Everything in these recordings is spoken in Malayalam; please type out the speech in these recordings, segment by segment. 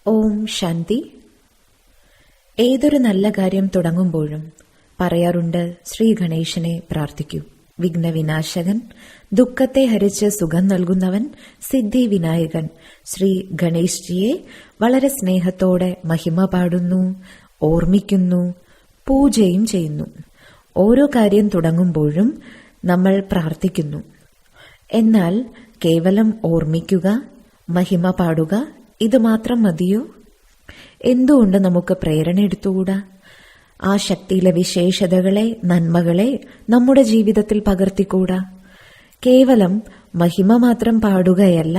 ഓം ശാന്തി. ഏതൊരു നല്ല കാര്യം തുടങ്ങുമ്പോഴും പറയാറുണ്ട്, ശ്രീ ഗണേശനെ പ്രാർത്ഥിക്കൂ. വിഘ്നവിനാശകൻ, ദുഃഖത്തെ ഹരിച്ച് സുഖം നൽകുന്നവൻ, സിദ്ധി വിനായകൻ ശ്രീ ഗണേശ്ജിയെ വളരെ സ്നേഹത്തോടെ മഹിമ പാടുന്നു, ഓർമ്മിക്കുന്നു, പൂജയും ചെയ്യുന്നു. ഓരോ കാര്യം തുടങ്ങുമ്പോഴും നമ്മൾ പ്രാർത്ഥിക്കുന്നു. എന്നാൽ കേവലം ഓർമ്മിക്കുക, മഹിമ പാടുക, ഇത് മാത്രം മതിയോ? എന്തുകൊണ്ട് നമുക്ക് പ്രേരണ എടുത്തുകൂടാ? ആ ശക്തിയിലെ വിശേഷതകളെ, നന്മകളെ നമ്മുടെ ജീവിതത്തിൽ പകർത്തിക്കൂടാ? കേവലം മഹിമ മാത്രം പാടുകയല്ല,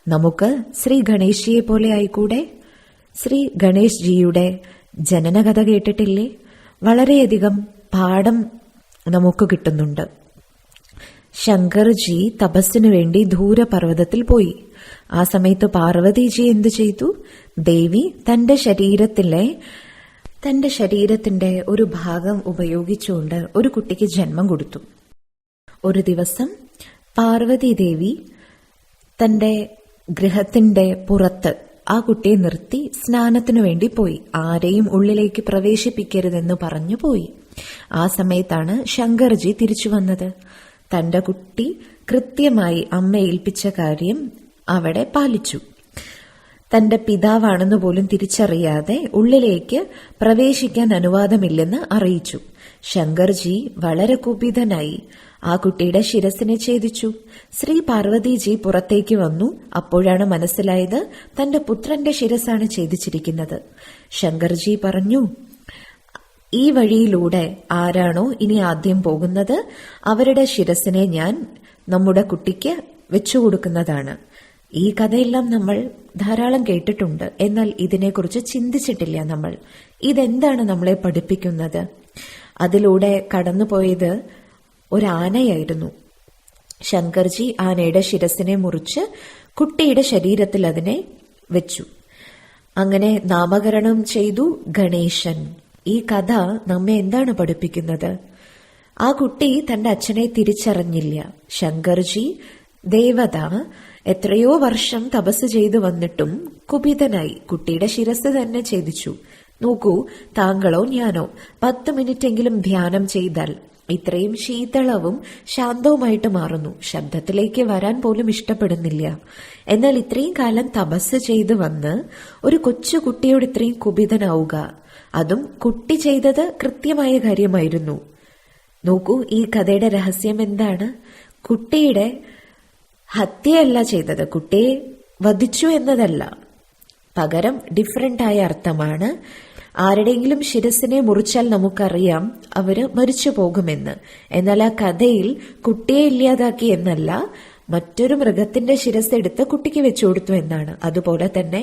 നമുക്ക് ശ്രീ ഗണേശ്ജിയെ പോലെ ആയിക്കൂടെ? ശ്രീ ഗണേശ് ജിയുടെ ജനനകഥ കേട്ടിട്ടില്ലേ? വളരെയധികം പാഠം നമുക്ക് കിട്ടുന്നുണ്ട്. ശങ്കർജി തപസ്സിനു വേണ്ടി ദൂരപർവ്വതത്തിൽ പോയി. ആ സമയത്ത് പാർവതിജി എന്തു ചെയ്തു? ദേവി തന്റെ ശരീരത്തിന്റെ ഒരു ഭാഗം ഉപയോഗിച്ചുകൊണ്ട് ഒരു കുട്ടിക്ക് ജന്മം കൊടുത്തു. ഒരു ദിവസം പാർവതി ദേവി തന്റെ ഗൃഹത്തിന്റെ പുറത്ത് ആ കുട്ടിയെ നിർത്തി സ്നാനത്തിനു വേണ്ടി പോയി. ആരെയും ഉള്ളിലേക്ക് പ്രവേശിപ്പിക്കരുതെന്ന് പറഞ്ഞു പോയി. ആ സമയത്താണ് ശങ്കർജി തിരിച്ചു വന്നത്. തന്റെ കുട്ടി കൃത്യമായി അമ്മ ഏൽപ്പിച്ച കാര്യം അവിടെ പാലിച്ചു. തന്റെ പിതാവാണെന്ന് പോലും തിരിച്ചറിയാതെ ഉള്ളിലേക്ക് പ്രവേശിക്കാൻ അനുവാദമില്ലെന്ന് അറിയിച്ചു. ശങ്കർജി വളരെ കുപിതനായി ആ കുട്ടിയുടെ ശിരസിനെ ഛേദിച്ചു. ശ്രീ പാർവതിജി പുറത്തേക്ക് വന്നു. അപ്പോഴാണ് മനസ്സിലായത് തന്റെ പുത്രന്റെ ശിരസാണ് ഛേദിച്ചിരിക്കുന്നത്. ശങ്കർജി പറഞ്ഞു, ഈ വഴിയിലൂടെ ആരാണോ ഇനി ആദ്യം പോകുന്നത് അവരുടെ ശിരസിനെ ഞാൻ നമ്മുടെ കുട്ടിക്ക് വെച്ചുകൊടുക്കുന്നതാണ്. ഈ കഥയെല്ലാം നമ്മൾ ധാരാളം കേട്ടിട്ടുണ്ട്. എന്നാൽ ഇതിനെക്കുറിച്ച് ചിന്തിച്ചിട്ടില്ല നമ്മൾ. ഇതെന്താണ് നമ്മളെ പഠിപ്പിക്കുന്നത്? അതിലൂടെ കടന്നുപോയത് ഒരാനയായിരുന്നു. ശങ്കർജി ആനയുടെ ശിരസിനെ മുറിച്ച് കുട്ടിയുടെ ശരീരത്തിൽ അതിനെ വെച്ചു. അങ്ങനെ നാമകരണം ചെയ്തു ഗണേശൻ. ഈ കഥ നമ്മെ എന്താണ് പഠിപ്പിക്കുന്നത്? ആ കുട്ടി തന്റെ അച്ഛനെ തിരിച്ചറിഞ്ഞില്ല. ശങ്കർജി ദേവത എത്രയോ വർഷം തപസ് ചെയ്തു വന്നിട്ടും കുപിതനായി കുട്ടിയുടെ ശിരസ് തന്നെ ഛേദിച്ചു. നോക്കൂ, താങ്കളോ ഞാനോ 10 മിനിറ്റെങ്കിലും ധ്യാനം ചെയ്താൽ ഇത്രയും ശീതളവും ശാന്തവുമായിട്ട് മാറുന്നു. ശബ്ദത്തിലേക്ക് വരാൻ പോലും ഇഷ്ടപ്പെടുന്നില്ല. എന്നാൽ ഇത്രയും കാലം തപസ് ചെയ്തു വന്ന് ഒരു കൊച്ചു കുട്ടിയോട് ഇത്രയും കുപിതനാവുക, അതും കുട്ടി ചെയ്തത് കൃത്യമായ കാര്യമായിരുന്നു. നോക്കൂ, ഈ കഥയുടെ രഹസ്യം എന്താണ്? കുട്ടിയുടെ ഹത്യയല്ല ചെയ്തത്, കുട്ടിയെ വധിച്ചു എന്നതല്ല. പകരം ഡിഫറന്റ് ആയ അർത്ഥമാണ്. ആരുടെയെങ്കിലും ശിരസിനെ മുറിച്ചാൽ നമുക്കറിയാം അവര് മരിച്ചു പോകുമെന്ന്. എന്നാൽ ആ കഥയിൽ കുട്ടിയെ ഇല്ലാതാക്കി എന്നല്ല, മറ്റൊരു മൃഗത്തിന്റെ ശിരസ് എടുത്ത് കുട്ടിക്ക് വെച്ചു കൊടുത്തു എന്നാണ്. അതുപോലെ തന്നെ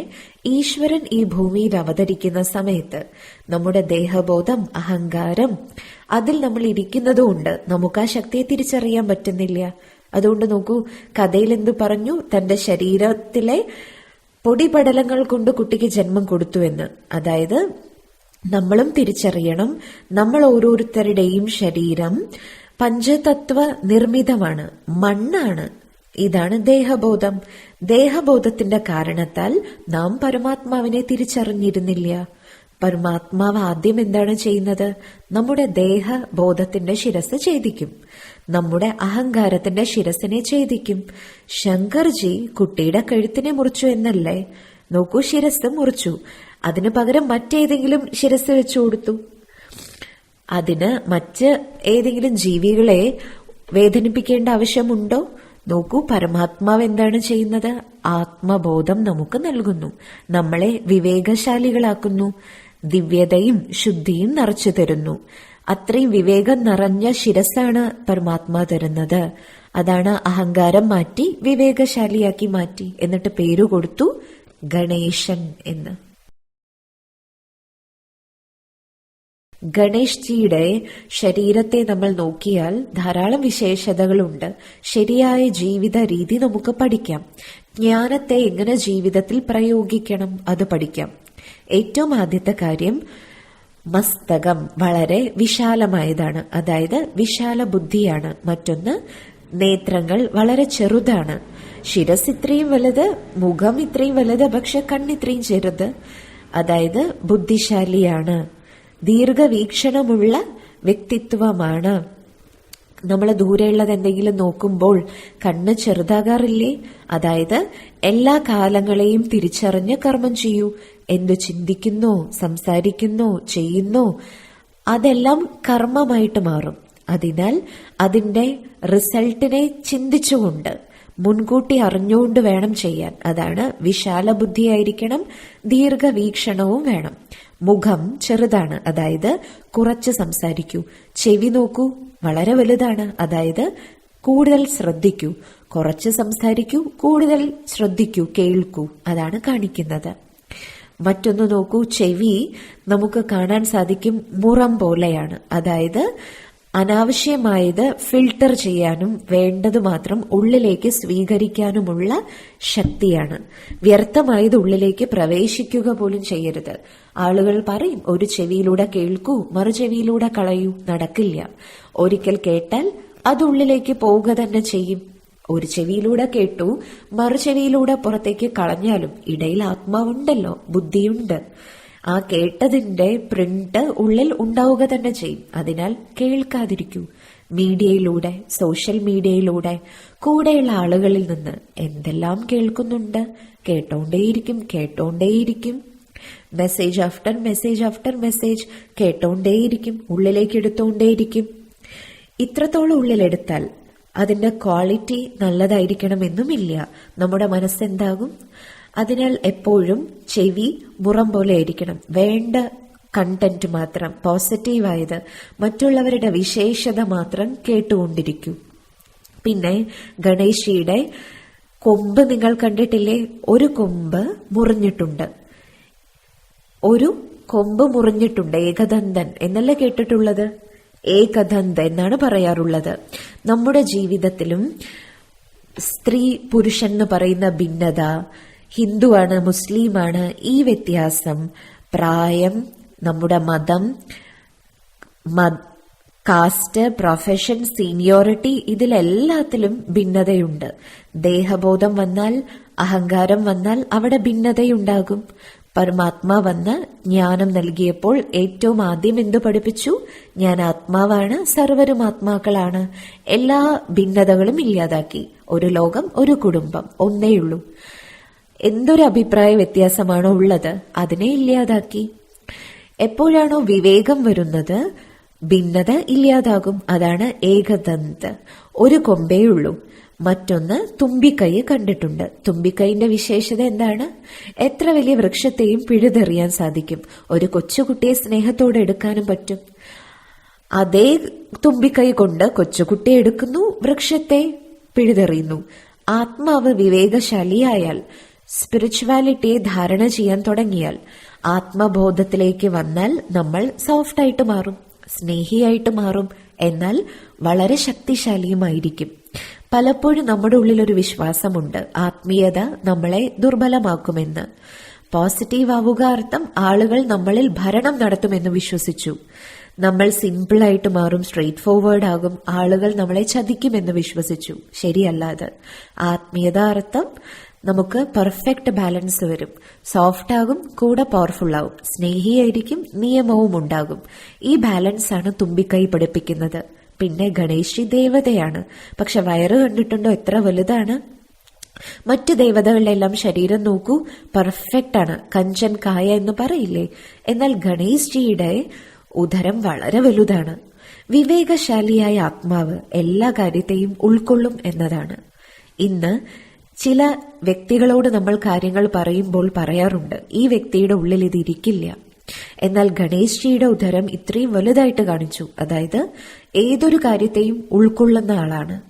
ഈശ്വരൻ ഈ ഭൂമിയിൽ അവതരിക്കുന്ന സമയത്ത് നമ്മുടെ ദേഹബോധം, അഹങ്കാരം, അതിൽ നമ്മൾ ഇരിക്കുന്നതുകൊണ്ട് നമുക്ക് ആ ശക്തിയെ തിരിച്ചറിയാൻ പറ്റുന്നില്ല. അതുകൊണ്ട് നോക്കൂ, കഥയിൽ എന്തു പറഞ്ഞു? തന്റെ ശരീരത്തിലെ പൊടിപടലങ്ങൾ കൊണ്ട് കുട്ടിക്ക് ജന്മം കൊടുത്തു എന്ന്. അതായത് നമ്മളും തിരിച്ചറിയണം, നമ്മൾ ഓരോരുത്തരുടെയും ശരീരം പഞ്ചതത്വ നിർമ്മിതമാണ്, മണ്ണാണ്. ഇതാണ് ദേഹബോധം. ദേഹബോധത്തിന്റെ കാരണത്താൽ നാം പരമാത്മാവിനെ തിരിച്ചറിഞ്ഞിരുന്നില്ല. പരമാത്മാവ് ആദ്യം എന്താണ് ചെയ്യുന്നത്? നമ്മുടെ ദേഹബോധത്തിന്റെ ശിരസ് ഛേദിക്കും, നമ്മുടെ അഹങ്കാരത്തിന്റെ ശിരസിനെ ഛേദിക്കും. ശങ്കർജി കുട്ടിയുടെ കഴുത്തിനെ മുറിച്ചു എന്നല്ലേ? നോക്കൂ, ശിരസ് മുറിച്ചു. അതിനു പകരം മറ്റേതെങ്കിലും ശിരസ് വെച്ചു കൊടുത്തു. അതിന് മറ്റ് ഏതെങ്കിലും ജീവികളെ വേദനിപ്പിക്കേണ്ട ആവശ്യമുണ്ടോ? നോക്കൂ, പരമാത്മാവ് എന്താണ് ചെയ്യുന്നത്? ആത്മബോധം നമുക്ക് നൽകുന്നു, നമ്മളെ വിവേകശാലികളാക്കുന്നു, ദിവ്യതയും ശുദ്ധിയും നിറച്ചു തരുന്നു. അത്രയും വിവേകം നിറഞ്ഞ ശിരസാണ് പരമാത്മാ തരുന്നത്. അതാണ് അഹങ്കാരം മാറ്റി വിവേകശാലിയാക്കി മാറ്റി. എന്നിട്ട് പേരു കൊടുത്തു ഗണേശൻ എന്ന്. ഗണേഷ് ജിയുടെ ശരീരത്തെ നമ്മൾ നോക്കിയാൽ ധാരാളം വിശേഷതകളുണ്ട്. ശരിയായ ജീവിത രീതി നമുക്ക് പഠിക്കാം. ജ്ഞാനത്തെ എങ്ങനെ ജീവിതത്തിൽ പ്രയോഗിക്കണം അത് പഠിക്കാം. ഏറ്റവും ആദ്യത്തെ കാര്യം, മസ്തകം വളരെ വിശാലമായതാണ്, അതായത് വിശാല ബുദ്ധിയാണ്. മറ്റൊന്ന് നേത്രങ്ങൾ വളരെ ചെറുതാണ്. ശിരസ് ഇത്രയും വലുത്, മുഖം ഇത്രയും വലുത്, പക്ഷെ കണ്ണിത്രയും ചെറുത്. അതായത് ബുദ്ധിശാലിയാണ്, ദീർഘവീക്ഷണമുള്ള വ്യക്തിത്വമാണ്. നമ്മൾ ദൂരെയുള്ളത് എന്തെങ്കിലും നോക്കുമ്പോൾ കണ്ണ് ചെറുതാകാറില്ലേ? അതായത് എല്ലാ കാലങ്ങളെയും തിരിച്ചറിഞ്ഞ് കർമ്മം ചെയ്യൂ. എന്തു ചിന്തിക്കുന്നോ, സംസാരിക്കുന്നോ, ചെയ്യുന്നോ അതെല്ലാം കർമ്മമായിട്ട് മാറും. അതിനാൽ അതിന്റെ റിസൾട്ടിനെ ചിന്തിച്ചുകൊണ്ട് മുൻകൂട്ടി അറിഞ്ഞുകൊണ്ട് വേണം ചെയ്യാൻ. അതാണ് വിശാല ബുദ്ധിയായിരിക്കണം, ദീർഘവീക്ഷണവും വേണം. മുഖം ചെറുതാണ്, അതായത് കുറച്ച് സംസാരിക്കൂ. ചെവി നോക്കൂ, വളരെ വലുതാണ്, അതായത് കൂടുതൽ ശ്രദ്ധിക്കൂ. കുറച്ച് സംസാരിക്കൂ, കൂടുതൽ ശ്രദ്ധിക്കൂ, കേൾക്കൂ, അതാണ് കാണിക്കുന്നത്. മറ്റൊന്ന് നോക്കൂ, ചെവി നമുക്ക് കാണാൻ സാധിക്കും മുറം പോലെയാണ്. അതായത് അനാവശ്യമായത് ഫിൽട്ടർ ചെയ്യാനും വേണ്ടത് മാത്രം ഉള്ളിലേക്ക് സ്വീകരിക്കാനുമുള്ള ശക്തിയാണ്. വ്യർത്ഥമായത് ഉള്ളിലേക്ക് പ്രവേശിക്കുക പോലും ചെയ്യരുത്. ആളുകൾ പറയും ഒരു ചെവിയിലൂടെ കേൾക്കൂ, മറു ചെവിയിലൂടെ കളയൂ. നടക്കില്ല. ഒരിക്കൽ കേട്ടാൽ അത് ഉള്ളിലേക്ക് പോവുക തന്നെ ചെയ്യും. ഒരു ചെവിയിലൂടെ കേട്ടു, മറു ചെവിയിലൂടെ പുറത്തേക്ക് കളഞ്ഞാലും ഇടയിൽ ആത്മാവുണ്ടല്ലോ, ബുദ്ധിയുണ്ട്. ആ കേട്ടതിന്റെ പ്രിന്റ് ഉള്ളിൽ ഉണ്ടാവുക തന്നെ ചെയ്യും. അതിനാൽ കേൾക്കാതിരിക്കൂ. മീഡിയയിലൂടെ, സോഷ്യൽ മീഡിയയിലൂടെ, കൂടെയുള്ള ആളുകളിൽ നിന്ന് എന്തെല്ലാം കേൾക്കുന്നുണ്ട്. കേട്ടോണ്ടേയിരിക്കും. Message after message after message കേട്ടോണ്ടേയിരിക്കും, ഉള്ളിലേക്ക് എടുത്തോണ്ടേയിരിക്കും. ഇത്രത്തോളം ഉള്ളിലെടുത്താൽ അതിന്റെ ക്വാളിറ്റി നല്ലതായിരിക്കണമെന്നുമില്ല. നമ്മുടെ മനസ്സെന്താകും? അതിനാൽ എപ്പോഴും ചെവി മുറം പോലെ ആയിരിക്കണം. വേണ്ട കണ്ടന്റ് മാത്രം, പോസിറ്റീവായത്, മറ്റുള്ളവരുടെ വിശേഷത മാത്രം കേട്ടുകൊണ്ടിരിക്കൂ. പിന്നെ ഗണേശിയുടെ കൊമ്പ് നിങ്ങൾ കണ്ടിട്ടില്ലേ? ഒരു കൊമ്പ് മുറിഞ്ഞിട്ടുണ്ട്. ഏകദന്തൻ എന്നല്ലേ കേട്ടിട്ടുള്ളത്? ഏകദന്ത എന്നാണ് പറയാറുള്ളത്. നമ്മുടെ ജീവിതത്തിലും സ്ത്രീ പുരുഷൻ എന്ന് പറയുന്ന ഭിന്നത, ഹിന്ദുവാണ് മുസ്ലിമാണ് ഈ വ്യത്യാസം, പ്രായം, നമ്മുടെ മതം, കാസ്റ്റ്, പ്രൊഫഷൻ, സീനിയോറിറ്റി, ഇതിലെല്ലാത്തിലും ഭിന്നതയുണ്ട്. ദേഹബോധം വന്നാൽ, അഹങ്കാരം വന്നാൽ അവിടെ ഭിന്നതയുണ്ടാകും. പരമാത്മാ വന്ന് ജ്ഞാനം നൽകിയപ്പോൾ ഏറ്റവും ആദ്യം എന്തു പഠിപ്പിച്ചു? ഞാൻ ആത്മാവാണ്, സർവരും ആത്മാക്കളാണ്. എല്ലാ ഭിന്നതകളും ഇല്ലാതാക്കി. ഒരു ലോകം, ഒരു കുടുംബം, ഒന്നേയുള്ളൂ. എന്തൊരു അഭിപ്രായ വ്യത്യാസമാണോ ഉള്ളത് അതിനെ ഇല്ലാതാക്കി. എപ്പോഴാണോ വിവേകം വരുന്നത് ഭിന്നത ഇല്ലാതാകും. അതാണ് ഏകദന്ത്. ഒരു കൊമ്പേ ഉള്ളൂ. മറ്റൊന്ന് തുമ്പിക്കൈ കണ്ടിട്ടുണ്ട്. തുമ്പിക്കൈന്റെ വിശേഷത എന്താണ്? എത്ര വലിയ വൃക്ഷത്തെയും പിഴുതെറിയാൻ സാധിക്കും. ഒരു കൊച്ചുകുട്ടിയെ സ്നേഹത്തോടെ എടുക്കാനും പറ്റും. അതേ തുമ്പിക്കൈ കൊണ്ട് കൊച്ചുകുട്ടിയെ എടുക്കുന്നു, വൃക്ഷത്തെ പിഴുതെറിയുന്നു. ആത്മാവ് വിവേകശാലിയായാൽ, സ്പിരിച്വാലിറ്റിയെ ധാരണ ചെയ്യാൻ തുടങ്ങിയാൽ, ആത്മബോധത്തിലേക്ക് വന്നാൽ നമ്മൾ സോഫ്റ്റ് ആയിട്ട് മാറും, സ്നേഹിയായിട്ട് മാറും. എന്നാൽ വളരെ ശക്തിശാലിയുമായിരിക്കും. പലപ്പോഴും നമ്മുടെ ഉള്ളിലൊരു വിശ്വാസമുണ്ട്, ആത്മീയത നമ്മളെ ദുർബലമാക്കുമെന്ന്. പോസിറ്റീവ് ആവുക അർത്ഥം ആളുകൾ നമ്മളിൽ ഭരണം നടത്തുമെന്ന് വിശ്വസിച്ചു. നമ്മൾ സിമ്പിളായിട്ട് മാറും, സ്ട്രെയിറ്റ് ഫോർവേഡ് ആകും, ആളുകൾ നമ്മളെ ചതിക്കുമെന്ന് വിശ്വസിച്ചു. ശരിയല്ലാതെ ആത്മീയത അർത്ഥം നമുക്ക് പെർഫെക്റ്റ് ബാലൻസ് വരും. സോഫ്റ്റ് ആകും, കൂടെ പവർഫുൾ ആകും, സ്നേഹിയായിരിക്കും, നിയമവും ഉണ്ടാകും. ഈ ബാലൻസ് ആണ് തുമ്പിക്കൈ പഠിപ്പിക്കുന്നത്. പിന്നെ ഗണേശി ദേവതയാണ്. പക്ഷെ വയറ് കണ്ടിട്ടുണ്ടോ എത്ര വലുതാണ്? മറ്റു ദേവതകളുടെയെല്ലാം ശരീരം നോക്കൂ, പെർഫെക്റ്റ് ആണ്, കഞ്ചൻ കായ എന്ന് പറയില്ലേ? എന്നാൽ ഗണേശ് ജിയുടെ ഉദരം വളരെ വലുതാണ്. വിവേകശാലിയായ ആത്മാവ് എല്ലാ കാര്യത്തെയും ഉൾക്കൊള്ളും എന്നതാണ്. ഇന്ന് ചില വ്യക്തികളോട് നമ്മൾ കാര്യങ്ങൾ പറയുമ്പോൾ പറയാറുണ്ട്, ഈ വ്യക്തിയുടെ ഉള്ളിൽ ഇത് ഇരിക്കില്ല. എന്നാൽ ഗണേശ് ജിയുടെ ഉദരം ഇത്രയും വലുതായിട്ട് കാണിച്ചു. അതായത് ഏതൊരു കാര്യത്തെയും ഉൾക്കൊള്ളുന്ന ആളാണ്.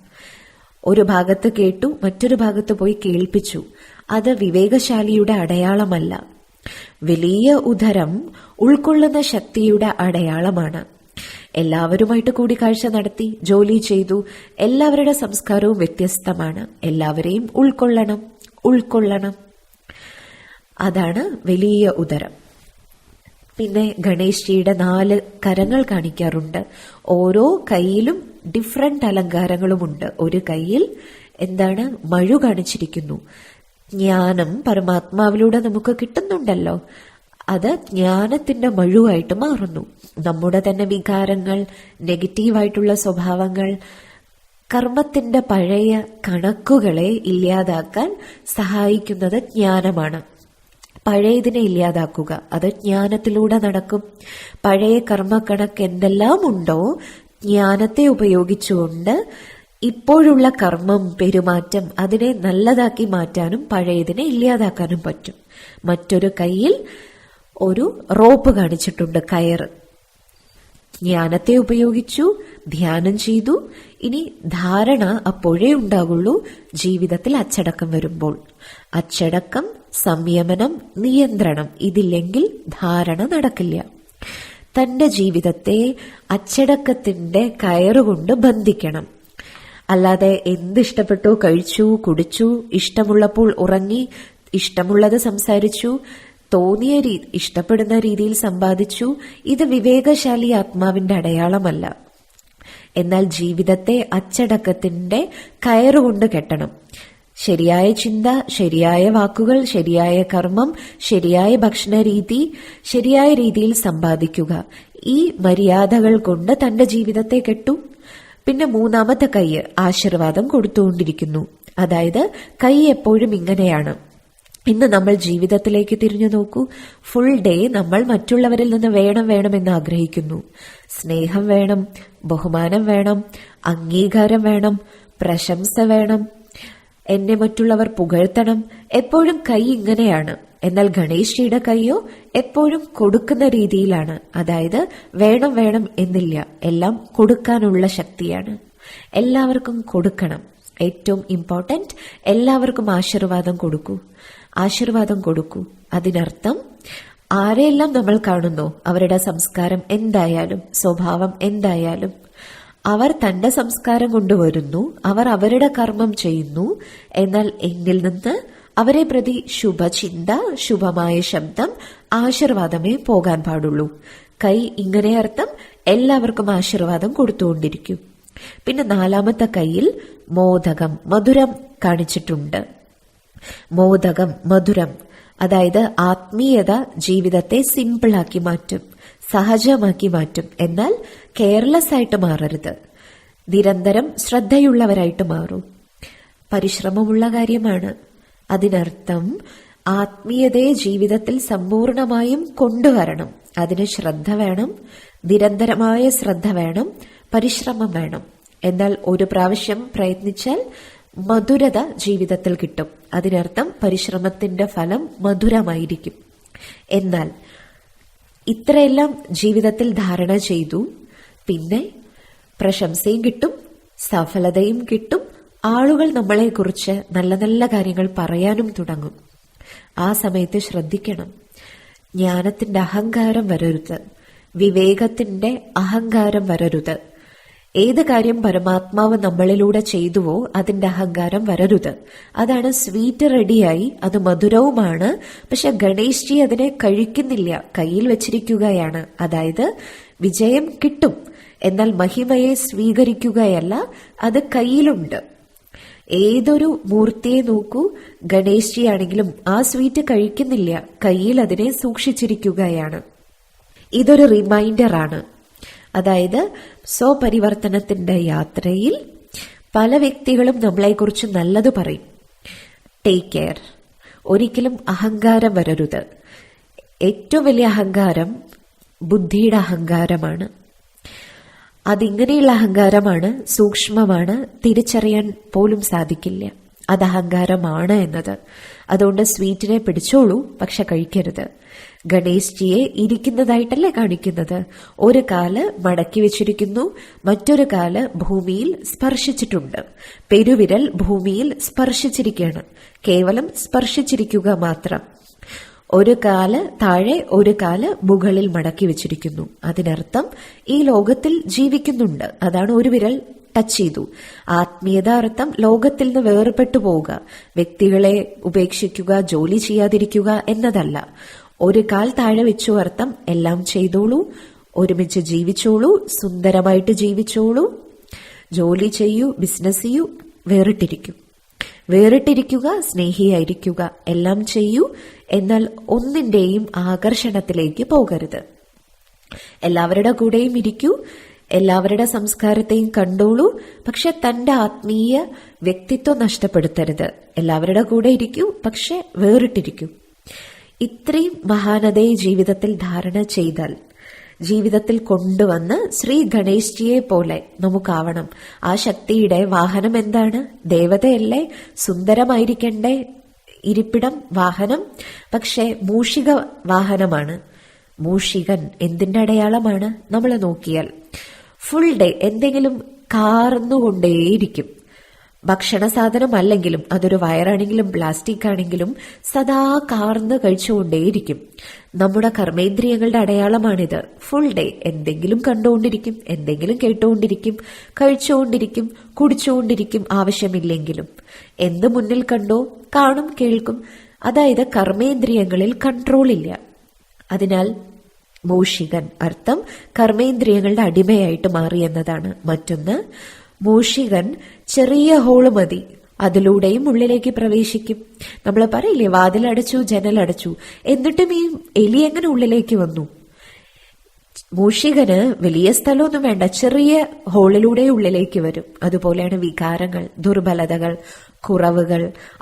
ഒരു ഭാഗത്ത് കേട്ടു, മറ്റൊരു ഭാഗത്ത് പോയി കേൾപ്പിച്ചു. അത് വിവേകശാലിയുടെ അടയാളമല്ല. വലിയ ഉദരം ഉൾക്കൊള്ളുന്ന ശക്തിയുടെ അടയാളമാണ്. എല്ലാവരുമായിട്ട് കൂടിക്കാഴ്ച നടത്തി, ജോലി ചെയ്തു. എല്ലാവരുടെ സംസ്കാരവും വ്യത്യസ്തമാണ്. എല്ലാവരെയും ഉൾക്കൊള്ളണം. അതാണ് വലിയ ഉദരം. പിന്നെ ഗണേശ് ജിയുടെ 4 കരങ്ങൾ കാണിക്കാറുണ്ട്. ഓരോ കൈയിലും ഡിഫറെന്റ് അലങ്കാരങ്ങളുമുണ്ട്. ഒരു കയ്യിൽ എന്താണ്, മഴു കാണിച്ചിരിക്കുന്നു. ജ്ഞാനം പരമാത്മാവിലൂടെ നമുക്ക് കിട്ടുന്നുണ്ടല്ലോ, അത് ജ്ഞാനത്തിന്റെ മഴുവായിട്ട് മാറുന്നു. നമ്മുടെ തന്നെ വികാരങ്ങൾ, നെഗറ്റീവായിട്ടുള്ള സ്വഭാവങ്ങൾ, കർമ്മത്തിന്റെ പഴയ കണക്കുകളെ ഇല്ലാതാക്കാൻ സഹായിക്കുന്നത് ജ്ഞാനമാണ്. പഴയതിനെ ഇല്ലാതാക്കുക, അത് ജ്ഞാനത്തിലൂടെ നടക്കും. പഴയ കർമ്മക്കണക്ക് എന്തെല്ലാം ഉണ്ടോ ജ്ഞാനത്തെ ഉപയോഗിച്ചുകൊണ്ട് ഇപ്പോഴുള്ള കർമ്മം, പെരുമാറ്റം അതിനെ നല്ലതാക്കി മാറ്റാനും പഴയതിനെ ഇല്ലാതാക്കാനും പറ്റും. മറ്റൊരു കയ്യിൽ ഒരു റോപ്പ് കാണിച്ചിട്ടുണ്ട്, കയറ്. ജ്ഞാനത്തെ ഉപയോഗിച്ചു, ധ്യാനം ചെയ്തു. ഇനി ധാരണ അപ്പോഴേ ഉണ്ടാകുള്ളൂ ജീവിതത്തിൽ അച്ചടക്കം വരുമ്പോൾ. അച്ചടക്കം, സംയമനം, നിയന്ത്രണം ഇതില്ലെങ്കിൽ ധാരണ നടക്കില്ല. തന്റെ ജീവിതത്തെ അച്ചടക്കത്തിന്റെ കയറുകൊണ്ട് ബന്ധിക്കണം. അല്ലാതെ എന്തിഷ്ടപ്പെട്ടോ കഴിച്ചു, കുടിച്ചു, ഇഷ്ടമുള്ളപ്പോൾ ഉറങ്ങി, ഇഷ്ടമുള്ളത് സംസാരിച്ചു, തോന്നിയ ഇഷ്ടപ്പെടുന്ന രീതിയിൽ സമ്പാദിച്ചു, ഇത് വിവേകശാലി ആത്മാവിന്റെ അടയാളമല്ല. എന്നാൽ ജീവിതത്തെ അച്ചടക്കത്തിന്റെ കയറുകൊണ്ട് കെട്ടണം. ശരിയായ ചിന്ത, ശരിയായ വാക്കുകൾ, ശരിയായ കർമ്മം, ശരിയായ ഭക്ഷണരീതി, ശരിയായ രീതിയിൽ സമ്പാദിക്കുക. ഈ മര്യാദകൾ കൊണ്ട് തന്റെ ജീവിതത്തെ കെട്ടു. പിന്നെ മൂന്നാമത്തെ കൈ ആശീർവാദം കൊടുത്തുകൊണ്ടിരിക്കുന്നു. അതായത് കൈ എപ്പോഴും ഇങ്ങനെയാണ്. ഇന്ന് നമ്മൾ ജീവിതത്തിലേക്ക് തിരിഞ്ഞു നോക്കൂ. ഫുൾ ഡേ നമ്മൾ മറ്റുള്ളവരിൽ നിന്ന് വേണമെന്ന് ആഗ്രഹിക്കുന്നു. സ്നേഹം വേണം, ബഹുമാനം വേണം, അംഗീകാരം വേണം, പ്രശംസ വേണം, എന്നെ മറ്റുള്ളവർ പുകഴ്ത്തണം. എപ്പോഴും കൈ ഇങ്ങനെയാണ്. എന്നാൽ ഗണേശ്ജിയുടെ കൈയോ എപ്പോഴും കൊടുക്കുന്ന രീതിയിലാണ്. അതായത് വേണം എന്നില്ല, എല്ലാം കൊടുക്കാനുള്ള ശക്തിയാണ്. എല്ലാവർക്കും കൊടുക്കണം. ഏറ്റവും ഇമ്പോർട്ടന്റ്, എല്ലാവർക്കും ആശീർവാദം കൊടുക്കൂ. ആശീർവാദം കൊടുക്കൂ. അതിനർത്ഥം ആരെയെല്ലാം നമ്മൾ കാണുന്നോ അവരുടെ സംസ്കാരം എന്തായാലും, സ്വഭാവം എന്തായാലും, അവർ തന്റെ സംസ്കാരം കൊണ്ടുവരുന്നു, അവർ അവരുടെ കർമ്മം ചെയ്യുന്നു. എന്നാൽ എന്നിൽ നിന്ന് അവരെ പ്രതി ശുഭചിന്ത, ശുഭമായ ശബ്ദം, ആശീർവാദമേ പോകാൻ പാടുള്ളൂ. കൈ ഇങ്ങനെ അർത്ഥം, എല്ലാവർക്കും ആശീർവാദം കൊടുത്തുകൊണ്ടിരിക്കും. പിന്നെ നാലാമത്തെ കൈയിൽ മോദകം, മധുരം കാണിച്ചിട്ടുണ്ട്. മോദകം, മധുരം, അതായത് ആത്മീയത ജീവിതത്തെ സിമ്പിളാക്കി മാറ്റും, സഹജമാക്കി മാറ്റും. എന്നാൽ കെയർലെസ് ആയിട്ട് മാറരുത്. നിരന്തരം ശ്രദ്ധയുള്ളവരായിട്ട് മാറൂ. പരിശ്രമമുള്ള കാര്യമാണ്. അതിനർത്ഥം ആത്മീയതയെ ജീവിതത്തിൽ സമ്പൂർണമായും കൊണ്ടുവരണം. അതിന് ശ്രദ്ധ വേണം, നിരന്തരമായ ശ്രദ്ധ വേണം, പരിശ്രമം വേണം. എന്നാൽ ഒരു പ്രാവശ്യം പ്രയത്നിച്ചാൽ മധുരത ജീവിതത്തിൽ കിട്ടും. അതിനർത്ഥം പരിശ്രമത്തിന്റെ ഫലം മധുരമായിരിക്കും. എന്നാൽ ഇത്രയെല്ലാം ജീവിതത്തിൽ ധാരണ ചെയ്തു, പിന്നെ പ്രശംസയും കിട്ടും, സഫലതയും കിട്ടും. ആളുകൾ നമ്മളെക്കുറിച്ച് നല്ല നല്ല കാര്യങ്ങൾ പറയാനും തുടങ്ങും. ആ സമയത്ത് ശ്രദ്ധിക്കണം, ജ്ഞാനത്തിന്റെ അഹങ്കാരം വരരുത്, വിവേകത്തിന്റെ അഹങ്കാരം വരരുത്. ഏത് കാര്യം പരമാത്മാവ് നമ്മളിലൂടെ ചെയ്തുവോ അതിന്റെ അഹങ്കാരം വരരുത്. അതാണ് സ്വീറ്റ് റെഡിയായി, അത് മധുരവുമാണ്. പക്ഷെ ഗണേശ്ജി അതിനെ കഴിക്കുന്നില്ല, കയ്യിൽ വെച്ചിരിക്കുകയാണ്. അതായത് വിജയം കിട്ടും, എന്നാൽ മഹിമയെ സ്വീകരിക്കുകയല്ല, അത് കയ്യിലുണ്ട്. ഏതൊരു മൂർത്തിയെ നോക്കൂ, ഗണേശ്ജി ആണെങ്കിലും ആ സ്വീറ്റ് കഴിക്കുന്നില്ല, കയ്യിൽ അതിനെ സൂക്ഷിച്ചിരിക്കുകയാണ്. ഇതൊരു റിമൈൻഡറാണ്. അതായത് സ്വപരിവർത്തനത്തിന്റെ യാത്രയിൽ പല വ്യക്തികളും നമ്മളെക്കുറിച്ച് നല്ലത് പറയും. Take care. ഒരിക്കലും അഹങ്കാരം വരരുത്. ഏറ്റവും വലിയ അഹങ്കാരം ബുദ്ധിയുടെ അഹങ്കാരമാണ്. അതിങ്ങനെയുള്ള അഹങ്കാരമാണ്, സൂക്ഷ്മമാണ്, തിരിച്ചറിയാൻ പോലും സാധിക്കില്ല. അത് അഹങ്കാരമാണ് എന്നത്. അതുകൊണ്ട് സ്വീറ്റിനെ പിടിച്ചോളൂ, പക്ഷെ കഴിക്കരുത്. ഗണേശ്ജിയെ ഇരിക്കുന്നതായിട്ടല്ലേ കാണിക്കുന്നത്. ഒരു കാല് മടക്കി വെച്ചിരിക്കുന്നു, മറ്റൊരു കാല് ഭൂമിയിൽ സ്പർശിച്ചിട്ടുണ്ട്. പെരുവിരൽ ഭൂമിയിൽ സ്പർശിച്ചിരിക്കുകയാണ്, കേവലം സ്പർശിച്ചിരിക്കുക മാത്രം. ഒരു കാല് താഴെ, ഒരു കാല് മുകളിൽ മടക്കി വെച്ചിരിക്കുന്നു. അതിനർത്ഥം ഈ ലോകത്തിൽ ജീവിക്കുന്നുണ്ട്. അതാണ് ഒരു വിരൽ ടച്ച് ചെയ്തു. ആത്മീയത അർത്ഥം ലോകത്തിൽ നിന്ന് വേർപെട്ടു പോവുക, വ്യക്തികളെ ഉപേക്ഷിക്കുക, ജോലി ചെയ്യാതിരിക്കുക എന്നതല്ല. ഒരു കാൽ താഴെ വെച്ചു അർത്ഥം എല്ലാം ചെയ്തോളൂ, ഒരുമിച്ച് ജീവിച്ചോളൂ, സുന്ദരമായിട്ട് ജീവിച്ചോളൂ, ജോലി ചെയ്യൂ, ബിസിനസ് ചെയ്യൂ, വേറിട്ടിരിക്കുക, സ്നേഹിയായിരിക്കുക, എല്ലാം ചെയ്യൂ. എന്നാൽ ഒന്നിന്റെയും ആകർഷണത്തിലേക്ക് പോകരുത്. എല്ലാവരുടെ കൂടെയും ഇരിക്കൂ, എല്ലാവരുടെ സംസ്കാരത്തെയും കണ്ടോളൂ, പക്ഷെ തന്റെ ആത്മീയ വ്യക്തിത്വം നഷ്ടപ്പെടുത്തരുത്. എല്ലാവരുടെ കൂടെ ഇരിക്കൂ, പക്ഷെ വേറിട്ടിരിക്കൂ. ഇത്രയും മഹാനതയെ ജീവിതത്തിൽ ധാരണ ചെയ്താൽ, ജീവിതത്തിൽ കൊണ്ടുവന്ന് ശ്രീ ഗണേശ്ജിയെ പോലെ നമുക്കാവണം. ആ ശക്തിയുടെ വാഹനം എന്താണ്? ദേവതയല്ലേ? സുന്ദരമായിരിക്കണ്ടേ ഇരിപ്പിടം, വാഹനം? പക്ഷെ മൂഷിക വാഹനമാണ്. മൂഷികൻ എന്തിന്റെ അടയാളമാണ്? നമ്മൾ നോക്കിയാൽ ഫുൾ ഡേ എന്തെങ്കിലും കാർന്നുകൊണ്ടേയിരിക്കും. ഭക്ഷണ സാധനം അല്ലെങ്കിലും, അതൊരു വയറാണെങ്കിലും പ്ലാസ്റ്റിക് ആണെങ്കിലും സദാ കാർന്ന് കഴിച്ചുകൊണ്ടേയിരിക്കും. നമ്മുടെ കർമ്മേന്ദ്രിയങ്ങളുടെ അടയാളമാണിത്. ഫുൾ ഡേ എന്തെങ്കിലും കണ്ടുകൊണ്ടിരിക്കും, എന്തെങ്കിലും കേട്ടുകൊണ്ടിരിക്കും, കഴിച്ചുകൊണ്ടിരിക്കും, കുടിച്ചുകൊണ്ടിരിക്കും, ആവശ്യമില്ലെങ്കിലും. എന്ത് മുന്നിൽ കണ്ടോ കാണും, കേൾക്കും. അതായത് കർമ്മേന്ദ്രിയങ്ങളിൽ കൺട്രോൾ ഇല്ല. അതിനാൽ മൂഷികൻ അർത്ഥം കർമ്മേന്ദ്രിയങ്ങളുടെ അടിമയായിട്ട് മാറി എന്നതാണ്. മറ്റൊന്ന്, മൂഷികൻ ചെറിയ ഹോള് മതി, അതിലൂടെയും ഉള്ളിലേക്ക് പ്രവേശിക്കും. നമ്മൾ പറയില്ലേ, വാതിലടച്ചു, ജനലടച്ചു, എന്നിട്ടും ഈ എലി എങ്ങനെ ഉള്ളിലേക്ക് വന്നു? മൂഷികന് വലിയ സ്ഥലമൊന്നും വേണ്ട, ചെറിയ ഹോളിലൂടെ ഉള്ളിലേക്ക് വരും. അതുപോലെയാണ് വികാരങ്ങൾ, ദുർബലതകൾ, കുറവുകൾ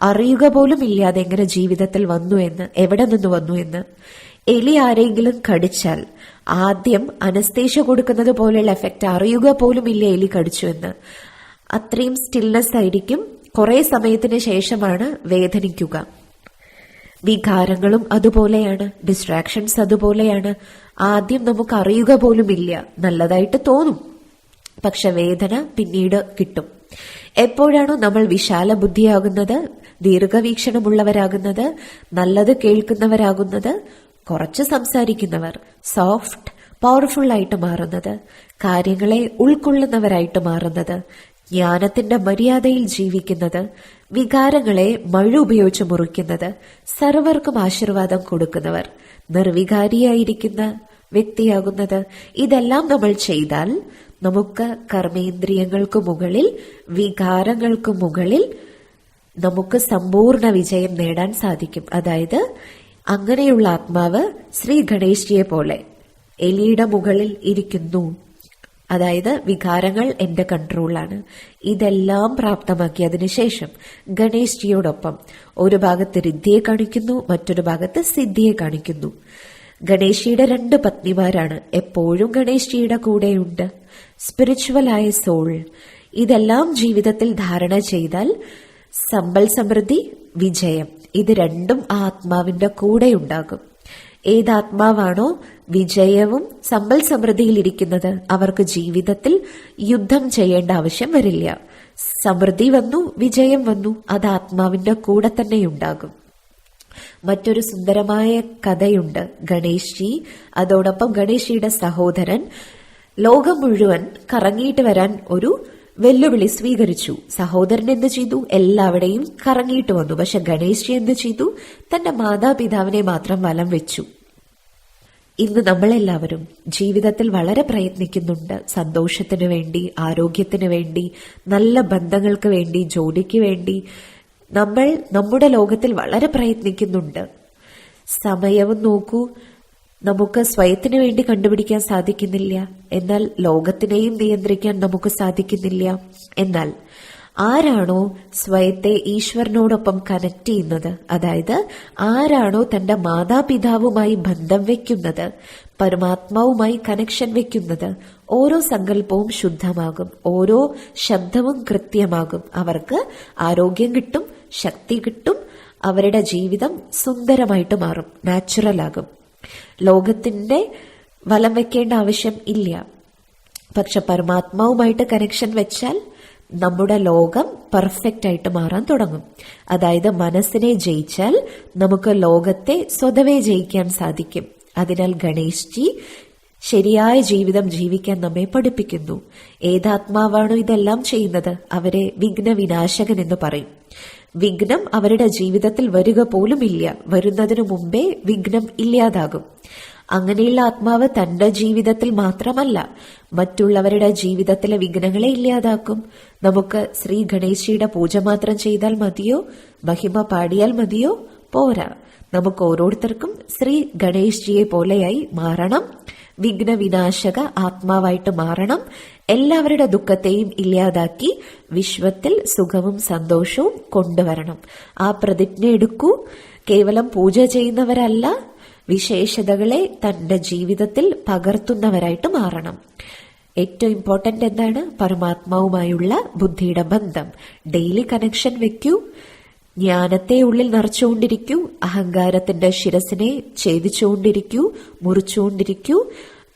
അറിയുക പോലും ഇല്ലാതെ എങ്ങനെ ജീവിതത്തിൽ വന്നു എന്ന്, എവിടെ നിന്ന് വന്നു എന്ന്. എലി ആരെങ്കിലും കടിച്ചാൽ ആദ്യം അനസ്തേഷ്യ കൊടുക്കുന്നത് പോലെയുള്ള എഫക്റ്റ് അറിയുക പോലും ഇല്ല എലി കടിച്ചു എന്ന്. അത്രയും സ്റ്റിൽനെസ് ആയിരിക്കും. കുറെ സമയത്തിന് ശേഷമാണ് വേദനിക്കുക. വികാരങ്ങളും അതുപോലെയാണ്, ഡിസ്ട്രാക്ഷൻസ് അതുപോലെയാണ്. ആദ്യം നമുക്ക് അറിയുക പോലും ഇല്ല, നല്ലതായിട്ട് തോന്നും, പക്ഷെ വേദന പിന്നീട് കിട്ടും. എപ്പോഴാണോ നമ്മൾ വിശാല ബുദ്ധിയാകുന്നത്, ദീർഘവീക്ഷണമുള്ളവരാകുന്നത്, നല്ലത് കേൾക്കുന്നവരാകുന്നത്, കുറച്ച് സംസാരിക്കുന്നവർ, സോഫ്റ്റ് പവർഫുൾ ആയിട്ട് മാറുന്നത്, കാര്യങ്ങളെ ഉൾക്കൊള്ളുന്നവരായിട്ട് മാറുന്നത്, ജ്ഞാനത്തിന്റെ മര്യാദയിൽ ജീവിക്കുന്നത്, വികാരങ്ങളെ മഴ ഉപയോഗിച്ച് മുറിക്കുന്നത്, സർവർക്കും ആശീർവാദം കൊടുക്കുന്നവർ, നിർവികാരിയായിരിക്കുന്ന വ്യക്തിയാകുന്നത്. ഇതെല്ലാം നമ്മൾ ചെയ്താൽ നമുക്ക് കർമ്മേന്ദ്രിയങ്ങൾക്ക് മുകളിൽ, വികാരങ്ങൾക്ക് മുകളിൽ നമുക്ക് സമ്പൂർണ്ണ വിജയം നേടാൻ സാധിക്കും. അതായത് അങ്ങനെയുള്ള ആത്മാവ് ശ്രീ ഗണേശ്ജിയെ പോലെ എലിയുടെ മുകളിൽ ഇരിക്കുന്നു. അതായത് വികാരങ്ങൾ എന്റെ കൺട്രോളാണ്. ഇതെല്ലാം പ്രാപ്തമാക്കി അതിനുശേഷം ഗണേശ്ജിയോടൊപ്പം ഒരു ഭാഗത്ത് രിദ്ധിയെ കാണിക്കുന്നു, മറ്റൊരു ഭാഗത്ത് സിദ്ധിയെ കാണിക്കുന്നു. ഗണേശ്ജിയുടെ 2 പത്നിമാരാണ് എപ്പോഴും ഗണേശ്ജിയുടെ കൂടെയുണ്ട്. സ്പിരിച്വലായ സോൾ. ഇതെല്ലാം ജീവിതത്തിൽ ധാരണ ചെയ്താൽ സമ്പൽ സമൃദ്ധി, വിജയം, ഇത് രണ്ടും ആത്മാവിന്റെ കൂടെ ഉണ്ടാകും. ഏതാത്മാവാണോ വിജയവും സമ്പൽ സമൃദ്ധിയിൽ ഇരിക്കുന്നത്, അവർക്ക് ജീവിതത്തിൽ യുദ്ധം ചെയ്യേണ്ട ആവശ്യം വരില്ല. സമൃദ്ധി വന്നു, വിജയം വന്നു, അത് ആത്മാവിന്റെ കൂടെ തന്നെയുണ്ടാകും. മറ്റൊരു സുന്ദരമായ കഥയുണ്ട്. ഗണേശ്ജി, അതോടൊപ്പം ഗണേശ്ജിയുടെ സഹോദരൻ ലോകം മുഴുവൻ കറങ്ങിയിട്ട് വരാൻ ഒരു വെല്ലുവിളി സ്വീകരിച്ചു. സഹോദരൻ എന്ത് ചെയ്തു? എല്ലാവരെയും കറങ്ങിയിട്ട് വന്നു. പക്ഷെ ഗണേശ്ജി എന്ത് ചെയ്തു? തന്റെ മാതാപിതാവിനെ മാത്രം വലം വെച്ചു. ഇന്ന് നമ്മളെല്ലാവരും ജീവിതത്തിൽ വളരെ പ്രയത്നിക്കുന്നുണ്ട്. സന്തോഷത്തിന് വേണ്ടി, ആരോഗ്യത്തിന് വേണ്ടി, നല്ല ബന്ധങ്ങൾക്ക് വേണ്ടി, ജോലിക്ക് വേണ്ടി നമ്മൾ നമ്മുടെ ലോകത്തിൽ വളരെ പ്രയത്നിക്കുന്നുണ്ട്. സമയവും നോക്കൂ, നമുക്ക് സ്വയത്തിന് വേണ്ടി കണ്ടുപിടിക്കാൻ സാധിക്കുന്നില്ല. എന്നാൽ ലോകത്തിനെയും നിയന്ത്രിക്കാൻ നമുക്ക് സാധിക്കുന്നില്ല. എന്നാൽ ആരാണോ സ്വയത്തെ ഈശ്വരനോടൊപ്പം കണക്ട് ചെയ്യുന്നത്, അതായത് ആരാണോ തന്റെ മാതാപിതാവുമായി ബന്ധം വെക്കുന്നത്, പരമാത്മാവുമായി കണക്ഷൻ വെക്കുന്നത്, ഓരോ സങ്കല്പവും ശുദ്ധമാകും, ഓരോ ശബ്ദവും കൃത്യമാകും. അവർക്ക് ആരോഗ്യം കിട്ടും, ശക്തി കിട്ടും, അവരുടെ ജീവിതം സുന്ദരമായിട്ട് മാറും, നാച്ചുറൽ ആകും. ലോകത്തിന്റെ വലം വെക്കേണ്ട ആവശ്യം ഇല്ല. പക്ഷെ പരമാത്മാവുമായിട്ട് കണക്ഷൻ വെച്ചാൽ നമ്മുടെ ലോകം പെർഫെക്റ്റ് ആയിട്ട് മാറാൻ തുടങ്ങും. അതായത് മനസ്സിനെ ജയിച്ചാൽ നമുക്ക് ലോകത്തെ സ്വതവേ ജയിക്കാൻ സാധിക്കും. അതിനാൽ ഗണേശ്ജി ശരിയായ ജീവിതം ജീവിക്കാൻ നമ്മെ പഠിപ്പിക്കുന്നു. ഏതാത്മാവാണോ ഇതെല്ലാം ചെയ്യുന്നത്, അവരെ വിഘ്നവിനാശകൻ എന്ന് പറയും. വിഘ്നം അവരുടെ ജീവിതത്തിൽ വരിക പോലുമില്ല. വരുന്നതിനു മുമ്പേ വിഘ്നം ഇല്ലാതാകും. അങ്ങനെയുള്ള ആത്മാവ് തന്റെ ജീവിതത്തിൽ മാത്രമല്ല മറ്റുള്ളവരുടെ ജീവിതത്തിലെ വിഘ്നങ്ങളെ ഇല്ലാതാക്കും. നമുക്ക് ശ്രീ ഗണേശിയുടെ പൂജ മാത്രം ചെയ്താൽ മതിയോ? മഹിമ പാടിയാൽ മതിയോ? പോരാ. നമുക്ക് ഓരോരുത്തർക്കും ശ്രീ ഗണേശ്ജിയെ പോലെയായി മാറണം. വിഘ്ന വിനാശക ആത്മാവായിട്ട് മാറണം. എല്ലാവരുടെ ദുഃഖത്തെയും ഇല്ലാതാക്കി വിശ്വത്തിൽ സുഖവും സന്തോഷവും കൊണ്ടുവരണം. ആ പ്രതിജ്ഞ എടുക്കൂ. കേവലം പൂജ ചെയ്യുന്നവരല്ല, വിശേഷതകളെ തന്റെ ജീവിതത്തിൽ പകർത്തുന്നവരായിട്ട് മാറണം. ഏറ്റവും ഇമ്പോർട്ടന്റ് എന്താണ്? പരമാത്മാവുമായുള്ള ബുദ്ധിയുടെ ബന്ധം. ഡെയിലി കണക്ഷൻ വെക്കൂ. ജ്ഞാനത്തെ ഉള്ളിൽ നിറച്ചുകൊണ്ടിരിക്കൂ. അഹങ്കാരത്തിന്റെ ശിരസിനെ ഛേദിച്ചുകൊണ്ടിരിക്കൂ, മുറിച്ചുകൊണ്ടിരിക്കൂ.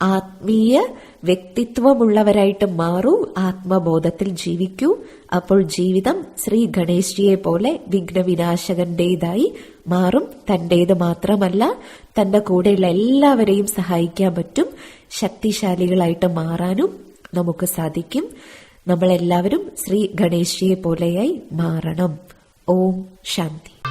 ആത്മീയ വ്യക്തിത്വമുള്ളവരായിട്ട് മാറൂ. ആത്മബോധത്തിൽ ജീവിക്കൂ. അപ്പോൾ ജീവിതം ശ്രീ ഗണേശ്ജിയെ പോലെ വിഘ്നവിനാശകന്റേതായി മാറും. തന്റേത് മാത്രമല്ല, തന്റെ കൂടെയുള്ള എല്ലാവരെയും സഹായിക്കാൻ പറ്റും. ശക്തിശാലികളായിട്ട് മാറാനും നമുക്ക് സാധിക്കും. നമ്മളെല്ലാവരും ശ്രീ ഗണേശ്ജിയെ പോലെയായി മാറണം. ഓം ശാന്തി.